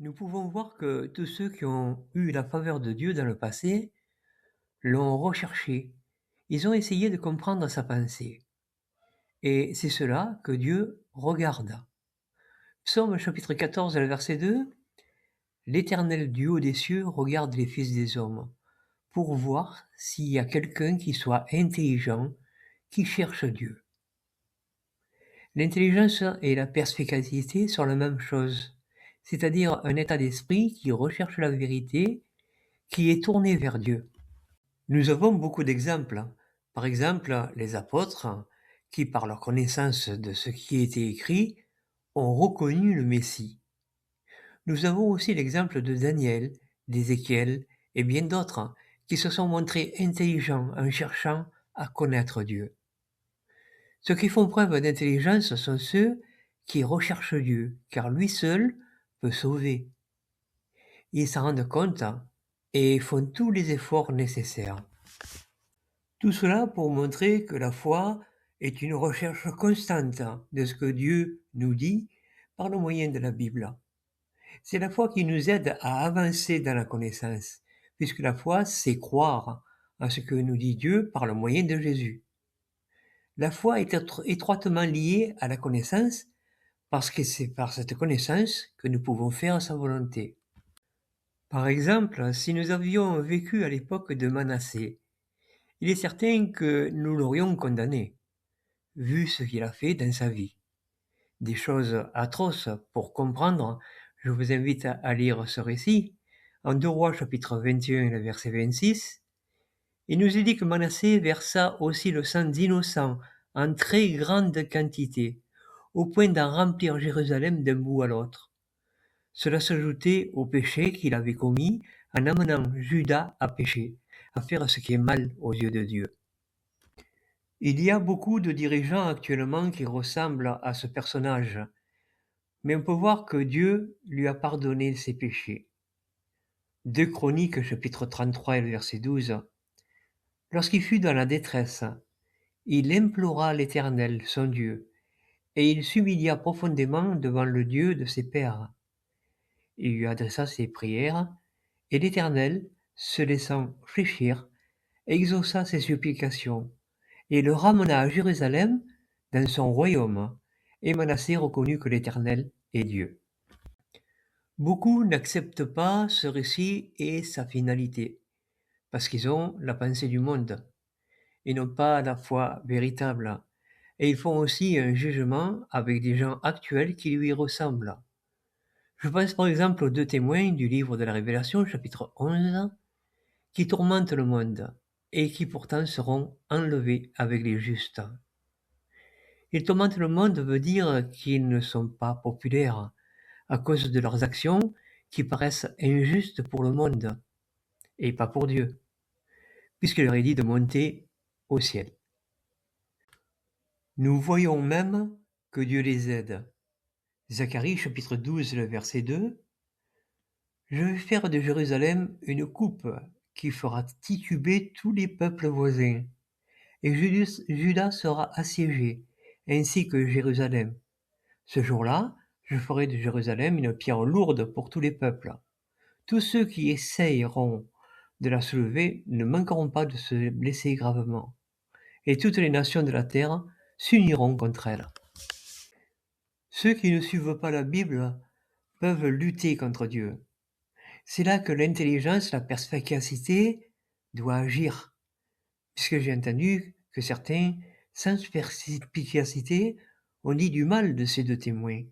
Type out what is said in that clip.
Nous pouvons voir que tous ceux qui ont eu la faveur de Dieu dans le passé l'ont recherché. Ils ont essayé de comprendre sa pensée. Et c'est cela que Dieu regarde. Psaume chapitre 14, le verset 2. L'Éternel du haut des cieux regarde les fils des hommes pour voir s'il y a quelqu'un qui soit intelligent, qui cherche Dieu. L'intelligence et la perspicacité sont la même chose, c'est-à-dire un état d'esprit qui recherche la vérité, qui est tourné vers Dieu. Nous avons beaucoup d'exemples. Par exemple, les apôtres, qui par leur connaissance de ce qui était écrit, ont reconnu le Messie. Nous avons aussi l'exemple de Daniel, d'Ézéchiel et bien d'autres qui se sont montrés intelligents en cherchant à connaître Dieu. Ceux qui font preuve d'intelligence sont ceux qui recherchent Dieu, car lui seul peut sauver. Ils s'en rendent compte et font tous les efforts nécessaires. Tout cela pour montrer que la foi est une recherche constante de ce que Dieu nous dit par le moyen de la Bible. C'est la foi qui nous aide à avancer dans la connaissance, puisque la foi, c'est croire à ce que nous dit Dieu par le moyen de Jésus. La foi est étroitement liée à la connaissance, parce que c'est par cette connaissance que nous pouvons faire sa volonté. Par exemple, si nous avions vécu à l'époque de Manassé, il est certain que nous l'aurions condamné, vu ce qu'il a fait dans sa vie. Des choses atroces pour comprendre, je vous invite à lire ce récit. En 2 Rois chapitre 21, le verset 26, il nous est dit que Manassé versa aussi le sang d'innocents en très grande quantité, au point d'en remplir Jérusalem d'un bout à l'autre. Cela s'ajoutait au péché qu'il avait commis en amenant Juda à pécher, à faire ce qui est mal aux yeux de Dieu. Il y a beaucoup de dirigeants actuellement qui ressemblent à ce personnage, mais on peut voir que Dieu lui a pardonné ses péchés. 2 Chroniques chapitre 33 et le verset 12. Lorsqu'il fut dans la détresse, il implora l'Éternel, son Dieu, et il s'humilia profondément devant le Dieu de ses pères. Il lui adressa ses prières, et l'Éternel, se laissant fléchir, exauça ses supplications, et le ramena à Jérusalem dans son royaume, et Manassé reconnut que l'Éternel est Dieu. Beaucoup n'acceptent pas ce récit et sa finalité, parce qu'ils ont la pensée du monde, et non pas la foi véritable, et ils font aussi un jugement avec des gens actuels qui lui ressemblent. Je pense par exemple aux 2 témoins du livre de la Révélation, chapitre 11, qui tourmentent le monde, et qui pourtant seront enlevés avec les justes. Ils tourmentent le monde veut dire qu'ils ne sont pas populaires, à cause de leurs actions qui paraissent injustes pour le monde, et pas pour Dieu, puisqu'il leur est dit de monter au ciel. Nous voyons même que Dieu les aide. Zacharie chapitre 12, le verset 2. Je vais faire de Jérusalem une coupe qui fera tituber tous les peuples voisins, et Juda sera assiégé, ainsi que Jérusalem. Ce jour-là, je ferai de Jérusalem une pierre lourde pour tous les peuples. Tous ceux qui essayeront de la soulever ne manqueront pas de se blesser gravement, et toutes les nations de la terre s'uniront contre elle. Ceux qui ne suivent pas la Bible peuvent lutter contre Dieu. C'est là que l'intelligence, la perspicacité doit agir, puisque j'ai entendu que certains, sans perspicacité, ont dit du mal de ces 2 témoins.